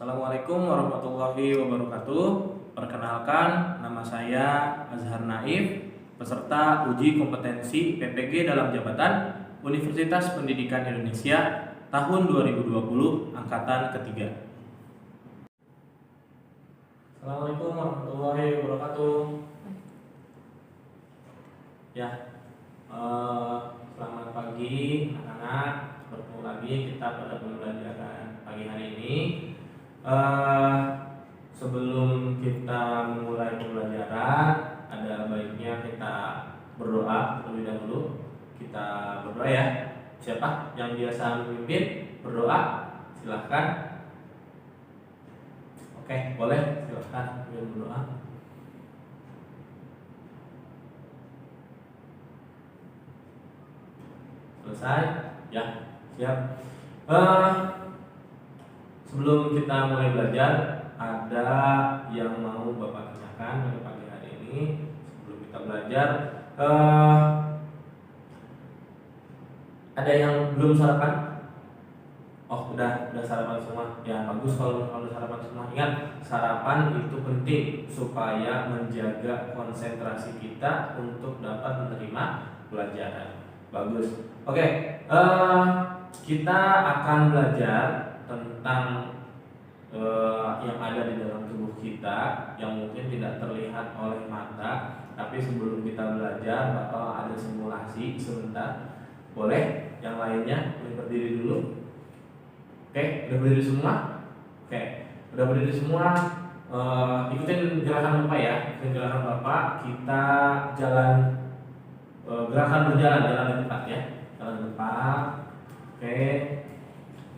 Assalamualaikum warahmatullahi wabarakatuh. Perkenalkan, nama saya Azhar Naif, peserta uji kompetensi PPG dalam jabatan Universitas Pendidikan Indonesia tahun 2020 angkatan ketiga. Assalamualaikum warahmatullahi wabarakatuh. Selamat pagi anak-anak. Bertemu lagi kita pada pembelajaran pagi hari ini. Sebelum kita memulai pembelajaran, ada baiknya kita berdoa terlebih dahulu. Kita berdoa ya. Siapa yang biasa memimpin berdoa? Silahkan. Oke, boleh, silahkan berdoa. Selesai? Ya, siap. Sebelum kita mulai belajar, ada yang mau Bapak tanyakan pada pagi hari ini sebelum kita belajar. Ada yang belum sarapan? Oh, udah sarapan semua. Ya, bagus kalau sarapan semua. Ingat, sarapan itu penting supaya menjaga konsentrasi kita untuk dapat menerima pelajaran. Bagus. Oke, kita akan belajar tentang yang ada di dalam tubuh kita yang mungkin tidak terlihat oleh mata. Tapi sebelum kita belajar bakal ada simulasi sebentar. Boleh? Yang lainnya boleh berdiri dulu. Oke, udah berdiri semua? Oke, udah berdiri semua. Ikutin gerakan Bapak ya. Ikutin gerakan Bapak. Kita jalan gerakan berjalan, jalan di tempat ya. Jalan di tempat. Oke.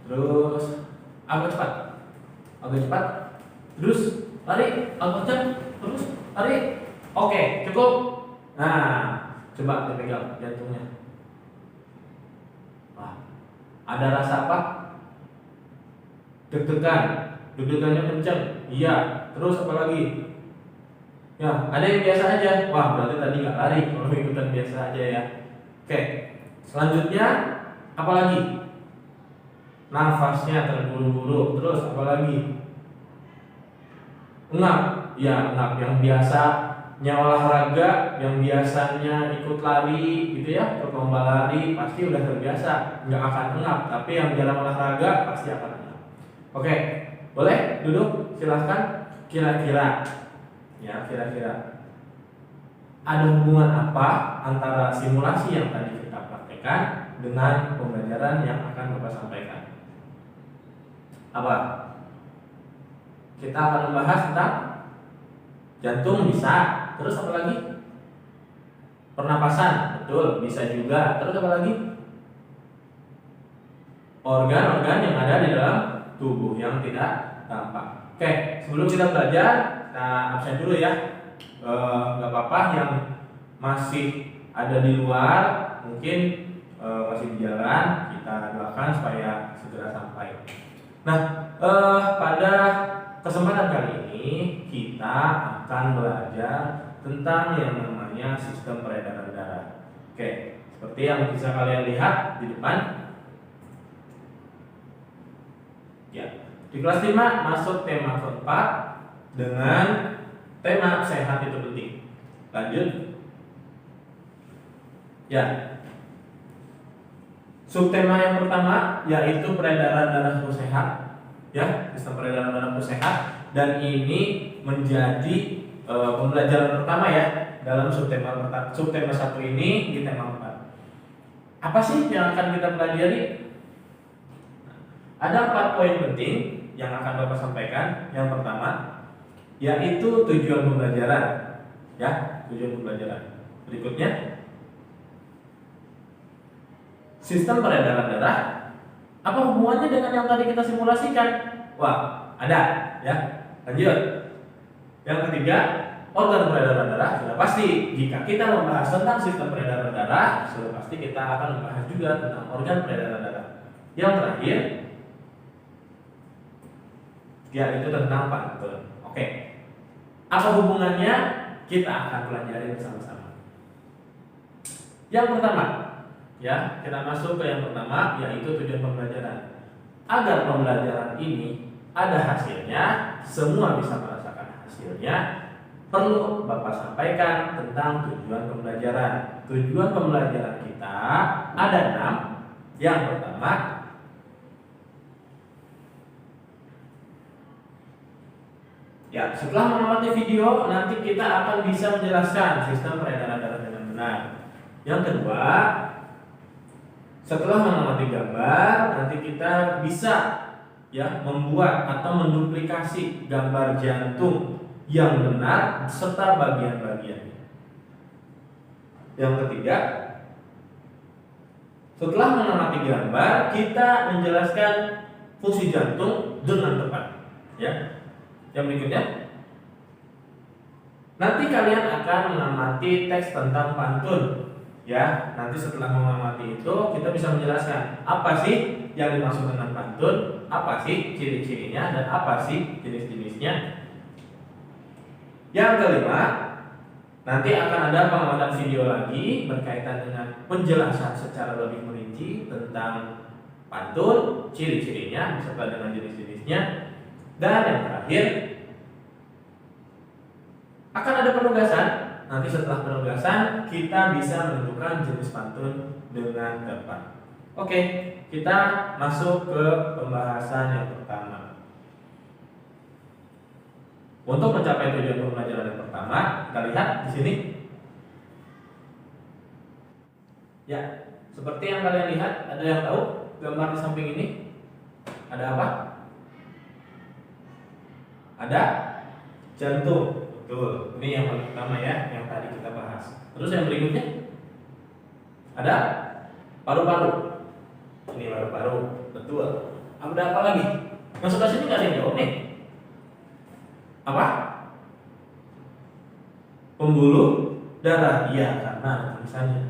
Terus agak cepat. Terus lari, agak kencang. Terus lari. Oke, cukup. Nah, coba dipegang jantungnya. Wah, ada rasa apa? Deg-degannya kencang. Iya. Terus apa lagi? Ya, ada yang biasa aja. Wah, berarti tadi nggak lari. Kalau ikutan biasa aja ya. Oke. Selanjutnya apa lagi? Nafasnya terburu-buru. Terus apa lagi? Engap. Ya, engap. Yang biasanya olahraga, yang biasanya ikut lari gitu ya, ikut lomba lari, pasti udah terbiasa, nggak akan engap. Tapi yang jarang olahraga pasti akan engap. Oke, boleh duduk? Silahkan. Kira-kira ada hubungan apa antara simulasi yang tadi kita praktekkan dengan pembelajaran yang akan Bapak sampaikan? Apa? Kita akan membahas tentang jantung, bisa. Terus apa lagi? Pernapasan, betul, bisa juga. Terus apa lagi? Organ-organ yang ada di dalam tubuh yang tidak tampak. Oke, sebelum kita belajar, kita absen dulu ya. Gak apa-apa yang masih ada di luar, mungkin masih di jalan, kita doakan supaya segera sampai. Nah, pada kesempatan kali ini kita akan belajar tentang yang namanya sistem peredaran darah. Oke, seperti yang bisa kalian lihat di depan. Ya, di kelas 5 masuk tema keempat dengan tema sehat itu penting. Lanjut. Ya. Subtema yang pertama yaitu peredaran darahku sehat. Ya, sistem peredaran darahku sehat, dan ini menjadi pembelajaran pertama ya dalam subtema pertama. Subtema 1 ini di tema 4. Apa sih yang akan kita pelajari? Ada 4 poin penting yang akan Bapak sampaikan. Yang pertama yaitu tujuan pembelajaran. Ya, tujuan pembelajaran. Berikutnya sistem peredaran darah. Apa hubungannya dengan yang tadi kita simulasikan? Wah, ada ya. Lanjut. Yang ketiga, organ peredaran darah. Sudah pasti jika kita membahas tentang sistem peredaran darah, sudah pasti kita akan membahas juga tentang organ peredaran darah. Yang terakhir, yaitu tentang pantun. Oke. Apa hubungannya? Kita akan pelajari bersama-sama. Yang pertama, ya, kita masuk ke yang pertama, yaitu tujuan pembelajaran. Agar pembelajaran ini ada hasilnya, semua bisa merasakan hasilnya. Perlu Bapak sampaikan tentang tujuan pembelajaran. Tujuan pembelajaran kita ada 6. Yang pertama, ya, setelah mengamati video, nanti kita akan bisa menjelaskan sistem peredaran darah dengan benar. Yang kedua, setelah mengamati gambar, nanti kita bisa ya membuat atau menduplikasi gambar jantung yang benar serta bagian-bagiannya. Yang ketiga, setelah mengamati gambar, kita menjelaskan fungsi jantung dengan tepat. Ya. Yang berikutnya, nanti kalian akan mengamati teks tentang pantun. Ya, nanti setelah mengamati itu kita bisa menjelaskan apa sih yang dimaksud dengan pantun, apa sih ciri-cirinya, dan apa sih jenis-jenisnya. Yang kelima, nanti akan ada pengamatan video lagi berkaitan dengan penjelasan secara lebih merinci tentang pantun, ciri-cirinya beserta dengan jenis-jenisnya. Dan yang terakhir, akan ada penugasan. Nanti setelah penugasan kita bisa menentukan jenis pantun dengan tepat. Oke, kita masuk ke pembahasan yang pertama. Untuk mencapai tujuan pembelajaran yang pertama, kita lihat di sini. Ya, seperti yang kalian lihat, ada yang tahu gambar di samping ini? Ada apa? Ada jantung. Betul. Ini yang paling pertama ya, yang tadi kita bahas. Terus yang berikutnya ada paru-paru. Ini paru-paru. Betul. Ada apa lagi? Masuk ke sini nggak ada yang jawab nih? Apa? Pembuluh darah. Iya, karena ada tulisannya.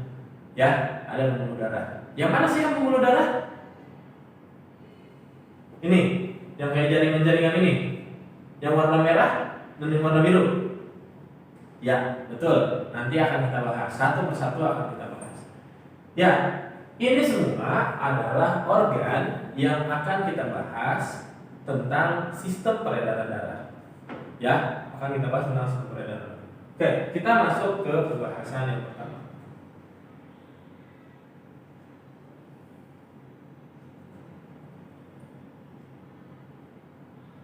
Ya, ada pembuluh darah. Yang mana sih yang pembuluh darah? Ini, yang kayak jaringan-jaringan ini. Yang warna merah dan yang warna biru. Ya, betul. Nanti akan kita bahas satu persatu, akan kita bahas. Ya, ini semua adalah organ yang akan kita bahas tentang sistem peredaran darah. Ya, akan kita bahas tentang sistem peredaran darah. Oke, kita masuk ke pembahasan yang pertama.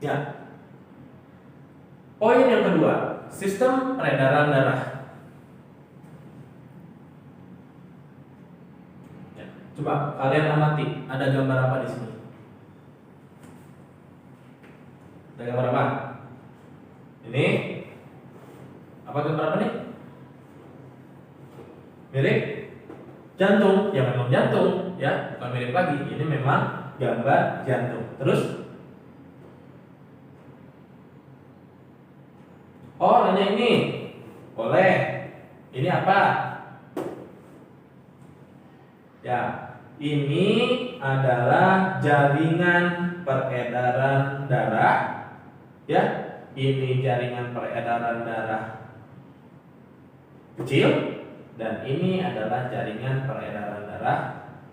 Ya. Poin yang kedua, sistem peredaran darah. Ya, coba kalian amati, ada gambar apa di sini? Ada gambar apa? Ini apa, gambar apa nih? Mirip jantung, ya memang jantung, ya bukan mirip lagi. Ini memang gambar jantung. Terus? Oh, nanya ini. Boleh. Ini apa? Ya, ini adalah jaringan peredaran darah. Ya, ini jaringan peredaran darah kecil dan ini adalah jaringan peredaran darah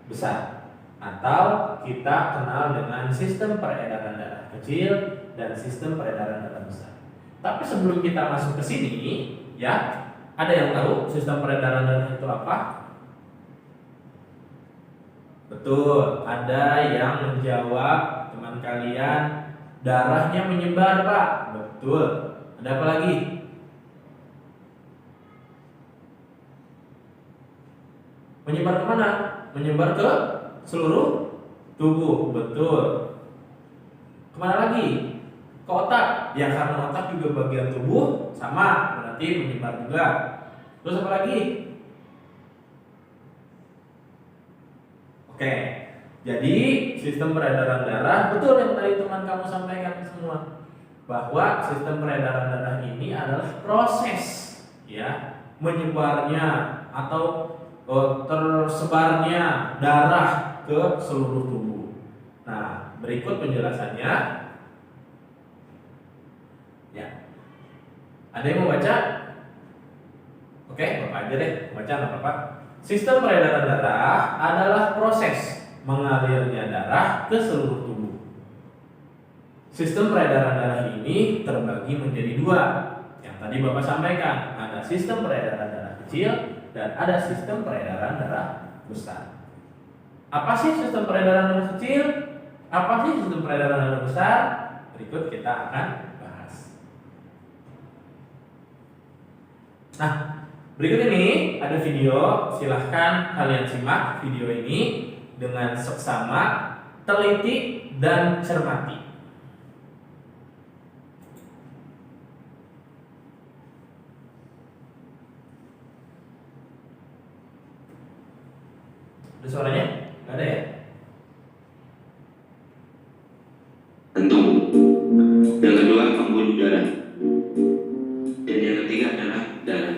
besar. Atau kita kenal dengan sistem peredaran darah kecil dan sistem peredaran darah besar. Tapi sebelum kita masuk ke sini, ya, ada yang tahu sistem peredaran darah itu apa? Betul, ada yang menjawab teman kalian, darahnya menyebar, Pak. Betul. Ada apa lagi? Menyebar kemana? Menyebar ke seluruh tubuh. Betul. Kemana lagi? Ke otak. Ya, karena otak juga bagian tubuh, sama, berarti menyebar juga. Terus apa lagi? Oke, jadi sistem peredaran darah, betul yang tadi teman kamu sampaikan semua, bahwa sistem peredaran darah ini adalah proses, ya, menyebarnya atau tersebarnya darah ke seluruh tubuh. Nah, berikut penjelasannya. Ya, ada yang mau baca? Oke, Bapak aja deh, baca nggak apa-apa. Sistem peredaran darah adalah proses mengalirnya darah ke seluruh tubuh. Sistem peredaran darah ini terbagi menjadi dua. Yang tadi Bapak sampaikan, ada sistem peredaran darah kecil dan ada sistem peredaran darah besar. Apa sih sistem peredaran darah kecil? Apa sih sistem peredaran darah besar? Berikut kita akan bahas. Nah, berikut ini ada video, silahkan kalian simak video ini dengan seksama, teliti, dan cermati. Ada suaranya? Nggak ada ya? Jantung. Yang kedua pembuluh darah. Dan yang ketiga adalah darah.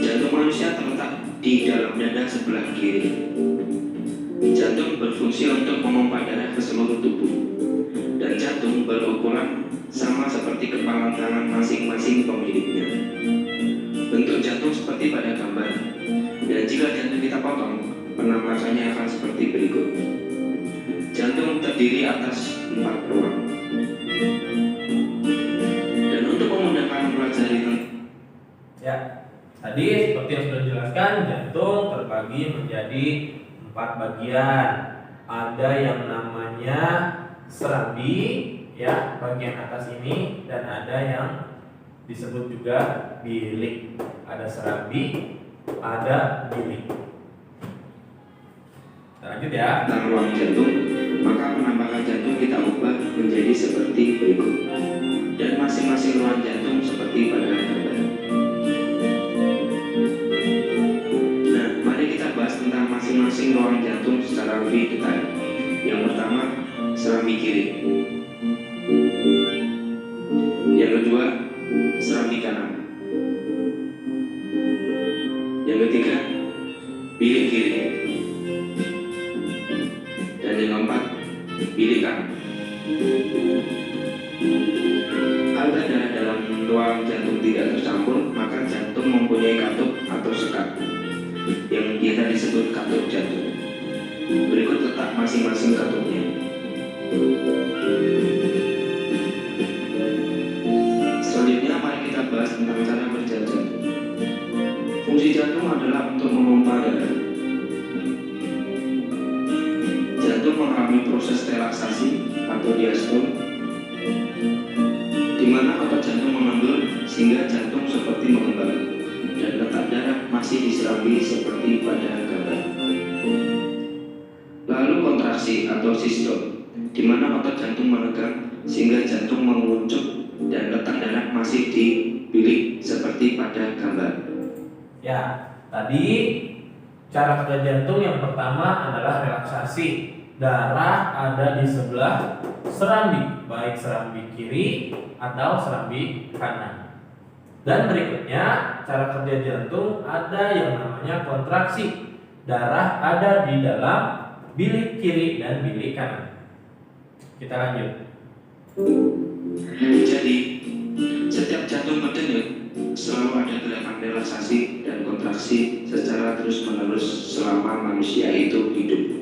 Jantung manusia terletak di dalam dada sebelah kiri. Jantung berfungsi untuk memompa darah ke seluruh tubuh. Dan jantung berukuran sama seperti kepala tangan masing-masing pemiliknya. Bentuk jantung seperti pada gambar. Dan jika jantung kita potong, penampakannya akan seperti berikut. Jantung terdiri atas 4 ruang. Dan untuk memudahkan mempelajari Ya, tadi seperti yang sudah dijelaskan, jantung terbagi menjadi 4 bagian. Ada yang namanya serambi, ya, bagian atas ini, dan ada yang disebut juga bilik. Ada serambi, ada bilik. Kita lanjut ya. tentang ruang jantung, maka penampakan jantung kita ubah menjadi seperti berikut. Dan masing-masing ruang jantung seperti pada gambar. Nah, mari kita bahas tentang masing-masing ruang jantung secara lebih detail. Yang pertama, serambi kiri. Yang kedua, serambi kanan. Yang ketiga, bilik kiri. Dan yang keempat, bilik kanan. Agar darah dalam ruang jantung tidak tercampur, maka jantung mempunyai katup atau sekat yang biasa disebut katup jantung. Berikut letak masing-masing katupnya. Selanjutnya mari kita bahas tentang cara kerja jantung. Fungsi jantung adalah untuk memompa darah. Jantung mengalami proses relaksasi atau diastole, di mana otot jantung mengambil sehingga jantung seperti mengembang dan letak darah masih diserambi seperti pada gambar. Lalu kontraksi atau sistole, di mana otot jantung menegang sehingga jantung mengucup dan letak darah masih di bilik seperti pada gambar. Ya, tadi cara kerja jantung yang pertama adalah relaksasi. Darah ada di sebelah serambi, baik serambi kiri atau serambi kanan. Dan berikutnya, cara kerja jantung ada yang namanya kontraksi. Darah ada di dalam bilik kiri dan bilik kanan. Kita lanjut. Jadi, setiap jantung berdenyut selalu ada gerakan relaksasi dan kontraksi secara terus-menerus selama manusia itu hidup.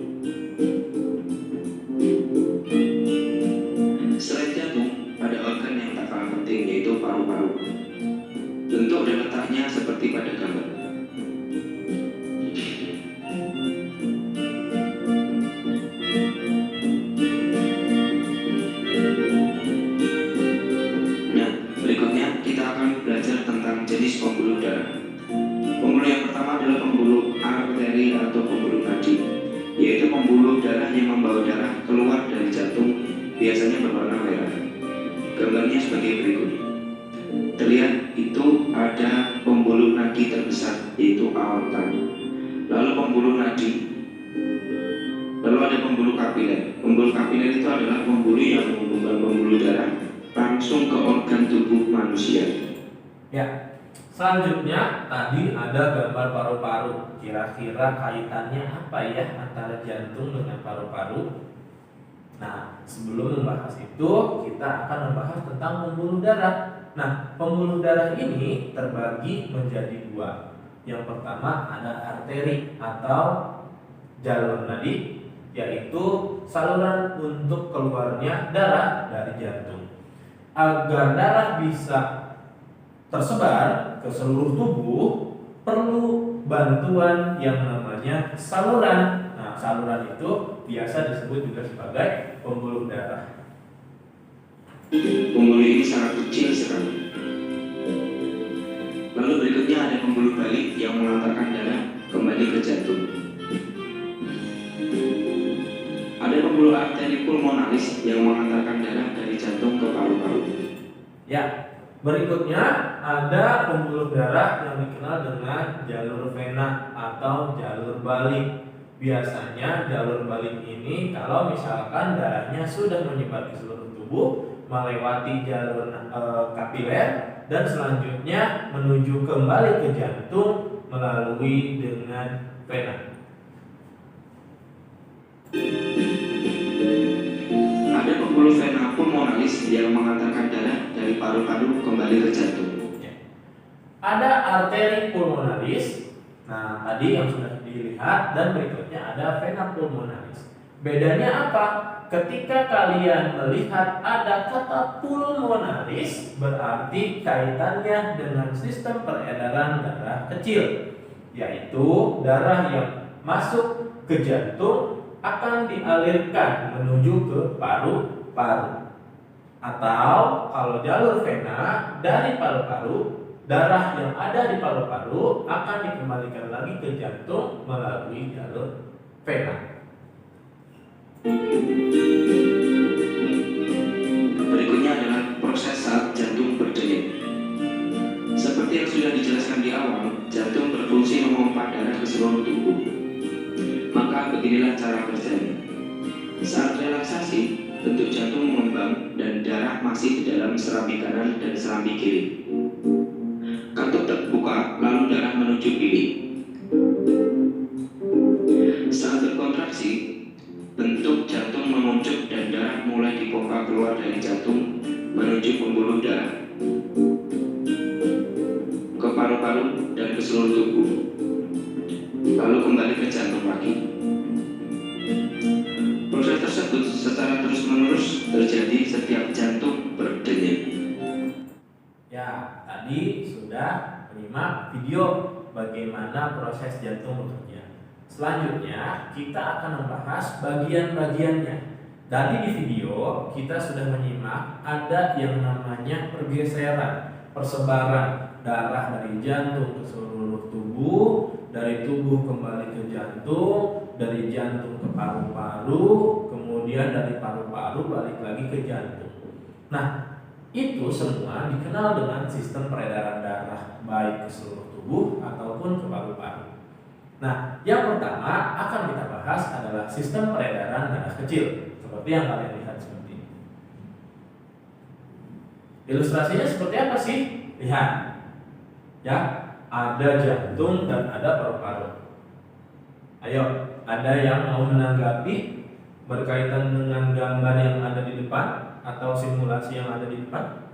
Selain jantung, ada organ yang tak kalah penting, yaitu paru-paru. Bentuk dan letaknya seperti pada gambar. Nah, berikutnya kita akan belajar tentang jenis pembuluh darah. Pembuluh yang pertama adalah pembuluh arteri atau pembuluh nadi, yaitu pembuluh darah yang membawa darah keluar dari jantung, biasanya berwarna merah. Gambarnya sebagai berikut. Terlihat itu ada pembuluh nadi terbesar, yaitu aorta. Lalu pembuluh nadi. Lalu ada pembuluh kapiler. Pembuluh kapiler itu adalah pembuluh yang menghubungkan pembuluh darah langsung ke organ tubuh manusia. Ya, selanjutnya tadi ada gambar paru-paru. Kira-kira kaitannya apa ya antara jantung dengan paru-paru? Nah, sebelum membahas itu, kita akan membahas tentang pembuluh darah. Nah, pembuluh darah ini terbagi menjadi dua. Yang pertama ada arteri atau jalur nadi, yaitu saluran untuk keluarnya darah dari jantung. Agar darah bisa tersebar ke seluruh tubuh, perlu bantuan yang namanya saluran. Nah, saluran itu biasa disebut juga sebagai pembuluh darah. Pembuluh ini sangat kecil sekali. Lalu berikutnya ada pembuluh balik yang mengantarkan darah kembali ke jantung. Ada pembuluh arteri pulmonalis yang mengantarkan darah dari jantung ke paru-paru. Ya, berikutnya ada pembuluh darah yang dikenal dengan jalur vena atau jalur balik. Biasanya jalur balik ini kalau misalkan darahnya sudah menyebar ke seluruh tubuh, melewati jalur kapiler dan selanjutnya menuju kembali ke jantung melalui dengan vena. Ada pembuluh vena pulmonalis yang mengantarkan darah dari paru-paru kembali ke jantung. Ada arteri pulmonalis. Nah, tadi yang sudah dilihat, dan berikutnya ada vena pulmonalis. Bedanya apa? Ketika kalian melihat ada kata pulmonalis, berarti kaitannya dengan sistem peredaran darah kecil, yaitu darah yang masuk ke jantung akan dialirkan menuju ke paru-paru. Atau kalau jalur vena dari paru-paru, darah yang ada di paru-paru akan dikembalikan lagi ke jantung melalui jalur vena. Berikutnya adalah proses saat jantung berdenyut. Seperti yang sudah dijelaskan di awal, jantung berfungsi memompa darah ke seluruh tubuh. Maka beginilah cara kerjanya. Saat relaksasi, bentuk jantung mengembang dan darah masih di dalam serambi kanan dan serambi kiri. Katup terbuka, lalu darah menuju bilik. Saat berkontraksi, bentuk jantung memuncuk dan darah mulai dipompa keluar dari jantung menuju pembuluh darah, ke paru-paru dan ke seluruh tubuh, lalu kembali ke jantung lagi. Proses tersebut secara terus-menerus terjadi setiap jantung berdenyut. Ya, tadi sudah menyimak video bagaimana proses jantung bekerja. Selanjutnya kita akan membahas bagian-bagiannya. Tadi di video kita sudah menyimak ada yang namanya pergeseran, persebaran darah dari jantung ke seluruh tubuh, dari tubuh kembali ke jantung, dari jantung ke paru-paru, kemudian dari paru-paru balik lagi ke jantung. Nah, itu semua dikenal dengan sistem peredaran darah baik ke seluruh tubuh ataupun ke paru-paru. Nah, yang pertama akan kita bahas adalah sistem peredaran darah kecil, seperti yang kalian lihat seperti ini. Ilustrasinya seperti apa sih? Lihat, ya, ada jantung dan ada paru-paru. Ayo, ada yang mau menanggapi berkaitan dengan gambar yang ada di depan atau simulasi yang ada di depan?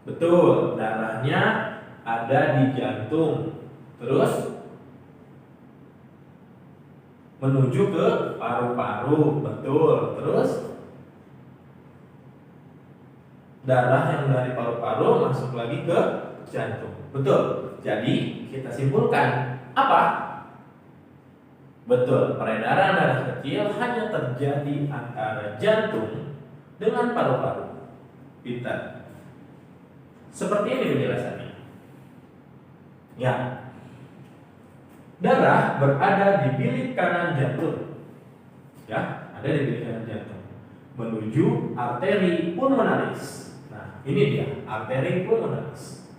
Betul, darahnya ada di jantung, terus menuju ke paru-paru, betul. Terus darah yang dari paru-paru masuk lagi ke jantung, betul. Jadi kita simpulkan apa? Betul, peredaran darah kecil hanya terjadi antara jantung dengan paru-paru. Pintar. Seperti ini penjelasannya. Ya, darah berada di bilik kanan jantung. Ya, ada di bilik kanan jantung menuju arteri pulmonalis. Nah, ini dia arteri pulmonalis.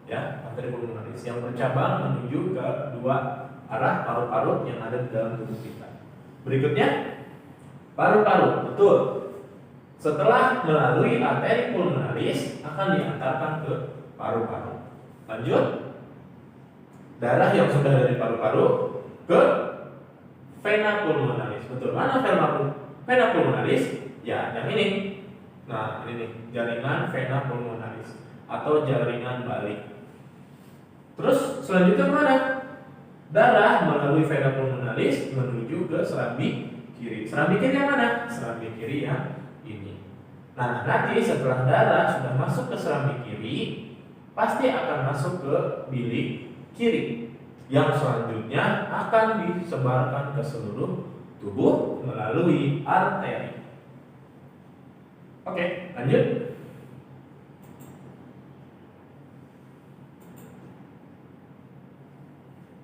Ya, arteri pulmonalis yang bercabang menuju ke dua arah paru-paru yang ada di dalam tubuh kita. Berikutnya, paru-paru, betul. Setelah melalui arteri pulmonalis akan diantarkan ke paru-paru. Lanjut. Darah yang sudah dari paru-paru ke vena pulmonalis. Betul. Mana vena pulmonalis? Ya, yang ini. Nah, ini nih, jaringan vena pulmonalis atau jaringan balik. Terus selanjutnya mana? Darah melalui vena pulmonalis menuju ke serambi kiri. Serambi kiri yang mana? Serambi kiri yang ini. Nah, nanti setelah darah sudah masuk ke serambi kiri, pasti akan masuk ke bilik kiri, yang selanjutnya akan disebarkan ke seluruh tubuh melalui arteri. Oke, lanjut.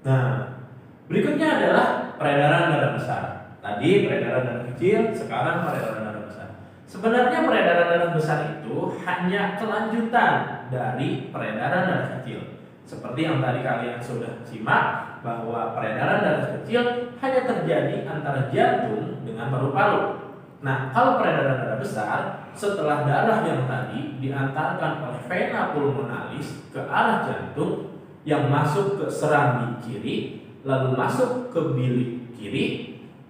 Nah, berikutnya adalah peredaran darah besar. Tadi peredaran darah kecil, sekarang peredaran darah besar. Sebenarnya peredaran darah besar itu hanya kelanjutan dari peredaran darah kecil. Seperti yang tadi kalian sudah simak, bahwa peredaran darah kecil hanya terjadi antara jantung dengan paru-paru. Nah, kalau peredaran darah besar, setelah darah yang tadi diantarkan oleh vena pulmonalis ke arah jantung, yang masuk ke serambi kiri lalu masuk ke bilik kiri,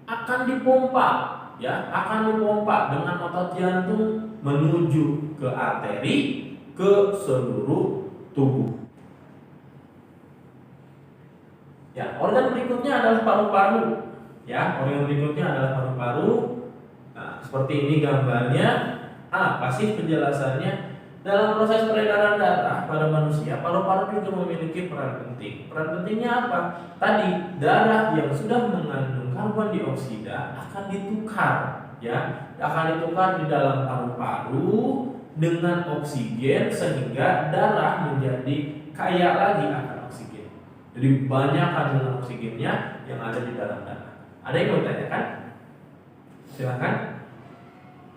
akan dipompa, ya, akan dipompa dengan otot jantung menuju ke arteri ke seluruh tubuh. Ya, organ berikutnya adalah paru-paru. Ya, organ berikutnya adalah paru-paru. Nah, seperti ini gambarnya. Apa sih penjelasannya? Dalam proses peredaran darah pada manusia, paru-paru juga memiliki peran penting. Peran pentingnya apa? Tadi, darah yang sudah mengandung karbon dioksida akan ditukar, ya, akan ditukar di dalam paru-paru dengan oksigen sehingga darah menjadi kaya lagi akan oksigen. Jadi banyak kandungan oksigennya yang ada di dalam darah. Ada yang mau ditanyakan? Silakan.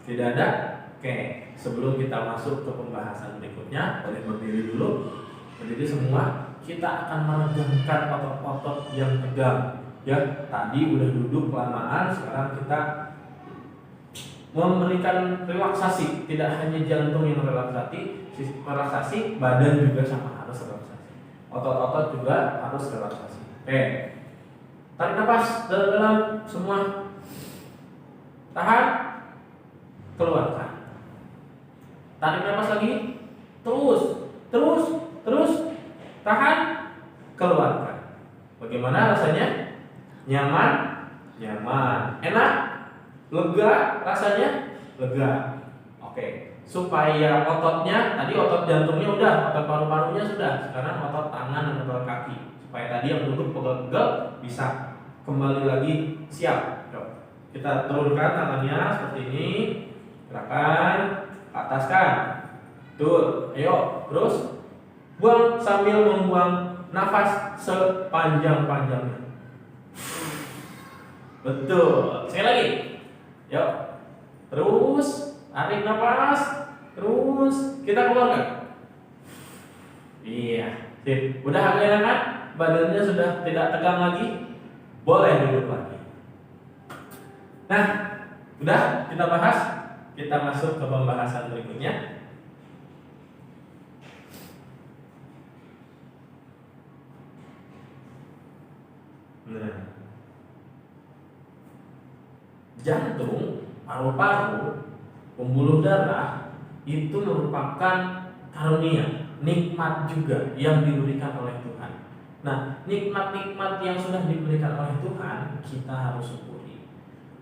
Tidak ada? Oke, sebelum kita masuk ke pembahasan berikutnya, boleh berdiri dulu. Berdiri semua. Kita akan meregangkan otot-otot yang tegang. Ya, tadi udah duduk kelamaan, sekarang kita memberikan relaksasi. Tidak hanya jantung yang relaksasi, badan juga sama harus relaksasi. Otot-otot juga harus relaksasi. Oke. Tarik nafas dalam-dalam semua. Tahan. Keluarkan. Tarik nafas lagi. Terus. Tahan. Keluarkan. Bagaimana rasanya? Nyaman? Enak? Lega rasanya? Lega. Oke. Supaya ototnya, tadi otot jantungnya udah, otot paru-parunya sudah. Sekarang otot tangan dan otot kaki. Supaya tadi yang duduk pegel-pegel bisa kembali lagi siap. Kita turunkan tangannya seperti ini. Gerakan, ataskan. Tuh, ayo, terus buang sambil membuang nafas sepanjang-panjangnya. Betul. Sekali lagi. Yuk. Terus tarik nafas. Terus kita keluarkan. Iya. Sip. Udah agak enakan? Badannya sudah tidak tegang lagi. Boleh duduk lagi. Nah, udah kita bahas. Kita masuk ke pembahasan berikutnya. Nah, jantung, paru-paru, pembuluh darah itu merupakan karunia, nikmat juga yang diberikan oleh Tuhan. Nah, nikmat-nikmat yang sudah diberikan oleh Tuhan kita harus syukuri.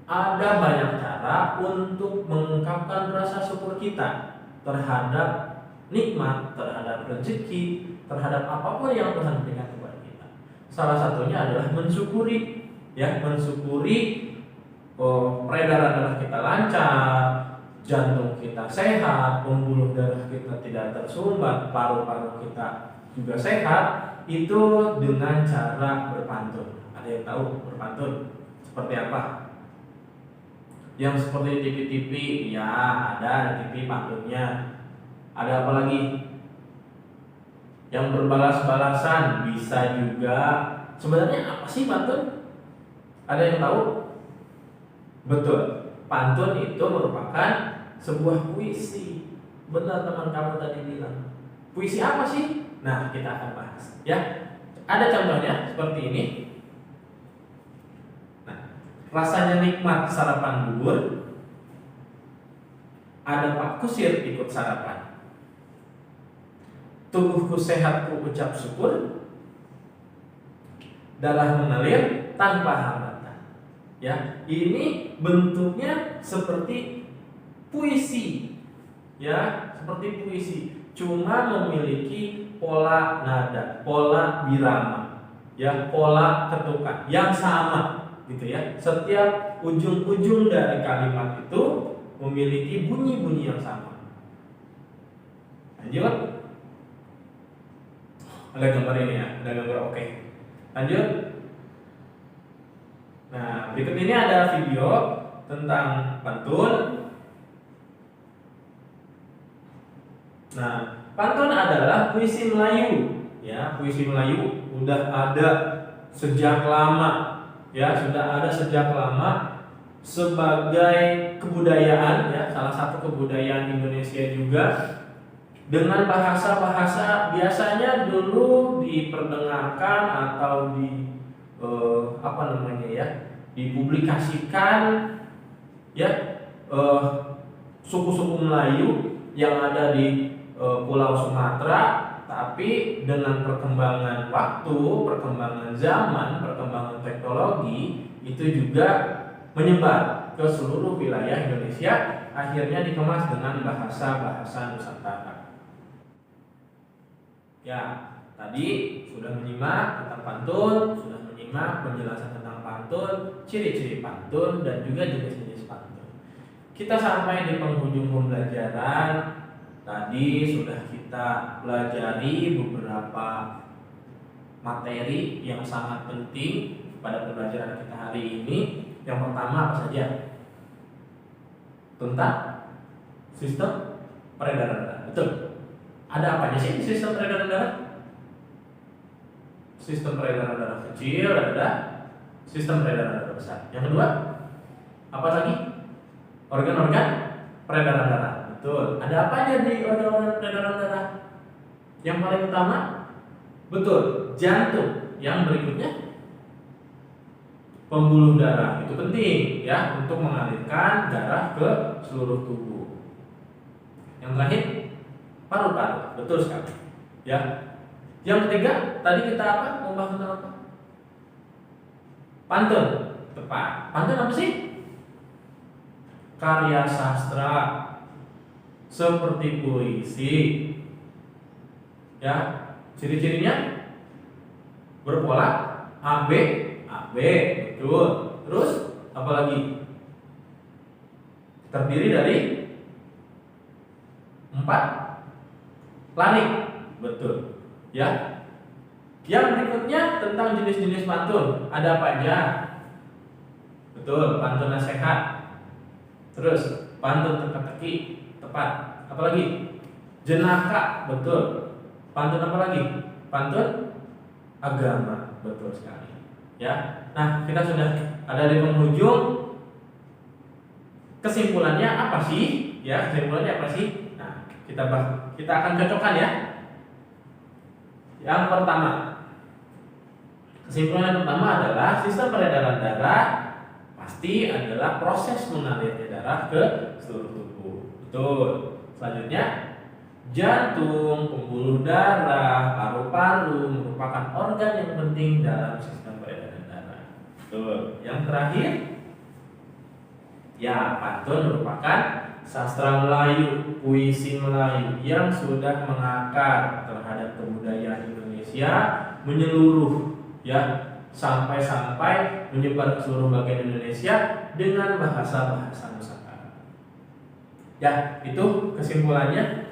Ada banyak cara untuk mengungkapkan rasa syukur kita terhadap nikmat, terhadap rezeki, terhadap apapun yang Tuhan berikan kepada kita. Salah satunya adalah mensyukuri, ya, mensyukuri peredaran darah kita lancar, jantung kita sehat, pembuluh darah kita tidak tersumbat, paru-paru kita juga sehat, itu dengan cara berpantun. Ada yang tahu berpantun seperti apa? Yang seperti TV-TV, ya ada TV pantunnya. Ada apa lagi? Yang berbalas-balasan bisa juga. Sebenarnya apa sih pantun? Ada yang tahu? Betul. Pantun itu merupakan sebuah puisi. Benar teman kamu tadi bilang. Puisi apa sih? Nah, kita akan bahas, ya. Ada contohnya seperti ini. Rasanya nikmat sarapan bubur. Ada Pak Kusir ikut sarapan. Tubuhku sehat ku ucap syukur. darah mengalir tanpa hambatan. Ya, ini bentuknya seperti puisi. Ya, seperti puisi, cuma memiliki pola nada, pola birama, ya, pola ketukan yang sama gitu ya. Setiap ujung-ujung dari kalimat itu memiliki bunyi-bunyi yang sama. Lanjut. Ada gambar ini ya, ada gambar oke. Lanjut. Nah, berikut ini ada video tentang pantun. Nah, pantun adalah puisi Melayu, ya, puisi Melayu udah ada sejak lama, ya, sudah ada sejak lama sebagai kebudayaan, ya, salah satu kebudayaan Indonesia juga. Dengan bahasa-bahasa biasanya dulu diperdengarkan atau dipublikasikan, ya, suku-suku Melayu yang ada di Pulau Sumatera. Tapi dengan perkembangan waktu, perkembangan zaman, perkembangan teknologi itu juga menyebar ke seluruh wilayah Indonesia, akhirnya dikemas dengan bahasa-bahasa Nusantara. Ya, tadi sudah menyimak tentang pantun, sudah menyimak penjelasan tentang pantun, ciri-ciri pantun, dan juga jenis-jenis pantun. Kita sampai di penghujung pembelajaran. Tadi sudah kita pelajari beberapa materi yang sangat penting pada pembelajaran kita hari ini. Yang pertama apa saja? Tentang sistem peredaran darah. Betul. Ada apa aja sih sistem peredaran darah? Sistem peredaran darah kecil, ada sistem peredaran darah besar. Yang kedua, apa lagi? Organ-organ peredaran darah. Betul. Ada apa aja di organ-organ peredaran darah? Yang paling utama, betul, jantung. Yang berikutnya, pembuluh darah. Itu penting, ya, untuk mengalirkan darah ke seluruh tubuh. Yang terakhir, paru-paru. Betul sekali. Ya. Yang ketiga, tadi kita apa? Membahas tentang apa? Pantun. Tepat. Pantun apa sih? Karya sastra seperti puisi. Ya. Ciri-cirinya berpola AB, AB. Betul. Terus apa lagi? Terdiri dari 4 lanik. Betul. Ya. Yang berikutnya tentang jenis-jenis pantun. Ada apa aja? Betul, pantun nasihat. Terus pantun teka-teki, tepat. Apalagi? Jenaka, betul. Pantun apa lagi? Pantun agama, betul sekali. Ya. Nah, kita sudah ada di penghujung. Kesimpulannya apa sih? Ya, kesimpulannya apa sih? Nah, kita akan cocokkan ya. Yang pertama, kesimpulan yang pertama adalah sistem peredaran darah pasti adalah proses mengalirnya darah ke seluruh tubuh. Betul. Selanjutnya, jantung, pembuluh darah, paru-paru merupakan organ yang penting dalam sistem peredaran darah. Betul. Yang terakhir, ya, pantun merupakan sastra Melayu, puisi Melayu yang sudah mengakar terhadap kebudayaan Indonesia menyeluruh, ya, sampai menyebar ke seluruh bagian Indonesia dengan bahasa-bahasa Nusantara. Ya, itu kesimpulannya.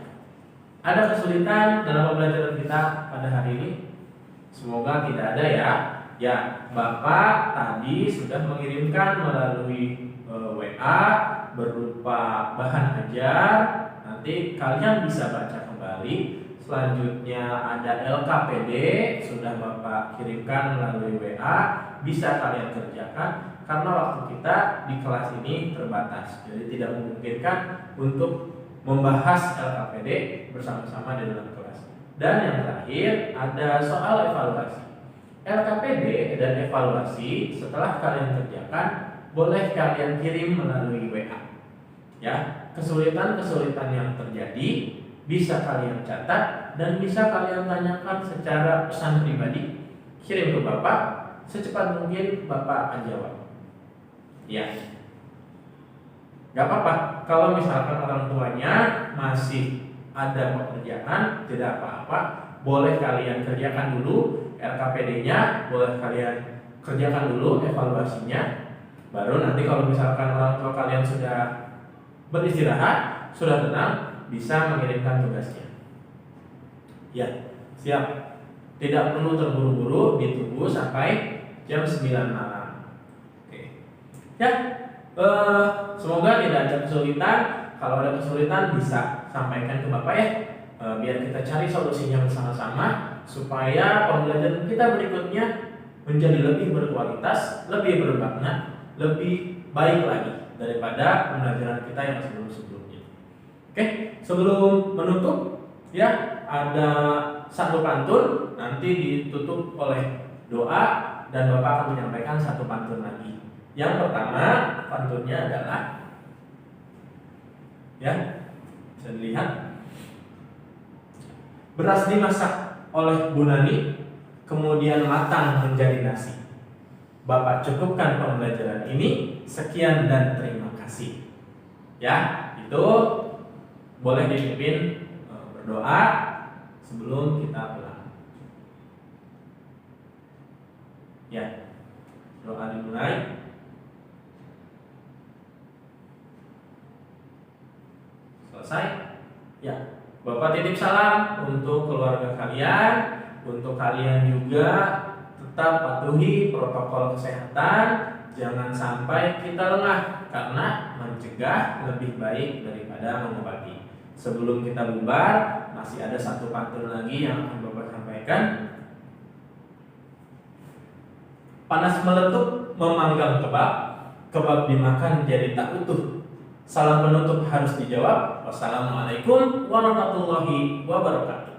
Ada kesulitan dalam pembelajaran kita pada hari ini? Semoga tidak ada ya. Ya, Bapak tadi sudah mengirimkan melalui WA berupa bahan ajar. Nanti kalian bisa baca kembali. Selanjutnya ada LKPD sudah Bapak kirimkan melalui WA, bisa kalian kerjakan karena waktu kita di kelas ini terbatas. Jadi tidak memungkinkan untuk membahas LKPD bersama-sama di dalam kelas. Dan yang terakhir ada soal evaluasi. LKPD dan evaluasi setelah kalian kerjakan boleh kalian kirim melalui WA. Ya, kesulitan-kesulitan yang terjadi bisa kalian catat dan bisa kalian tanyakan secara pesan pribadi. Kirim ke Bapak, secepat mungkin Bapak akan jawab. Ya, gak apa-apa kalau misalkan orang tuanya masih ada pekerjaan, tidak apa-apa, boleh kalian kerjakan dulu RKPD-nya, boleh kalian kerjakan dulu evaluasinya, baru nanti kalau misalkan orang tua kalian sudah beristirahat, sudah tenang, bisa mengirimkan tugasnya. Ya, siap. Tidak perlu terburu-buru, ditunggu sampai jam 9 malam. Oke. Ya, semoga tidak ada kesulitan. Kalau ada kesulitan bisa sampaikan ke Bapak ya. Biar kita cari solusinya bersama-sama supaya pembelajaran kita berikutnya menjadi lebih berkualitas, lebih bermakna, lebih baik lagi daripada pembelajaran kita yang sebelum-sebelumnya. Oke, sebelum menutup ya, ada satu pantun, nanti ditutup oleh doa dan Bapak akan menyampaikan satu pantun lagi. Yang pertama, pantunnya adalah ya, bisa dilihat, beras dimasak oleh Bu Nani, kemudian matang menjadi nasi. Bapak cukupkan pembelajaran ini. Sekian dan terima kasih. Ya, itu boleh dipimpin berdoa sebelum kita pulang. Ya, doa dimulai. Selesai. Ya, Bapak titip salam untuk keluarga kalian, untuk kalian juga tetap patuhi protokol kesehatan, jangan sampai kita lengah karena mencegah lebih baik daripada mengobati. Sebelum kita bubar, masih ada satu pantun lagi yang akan Bapak sampaikan. Panas meletup memanggang kebab, kebab dimakan jadi tak utuh. Salam penutup harus dijawab. Wassalamualaikum warahmatullahi wabarakatuh.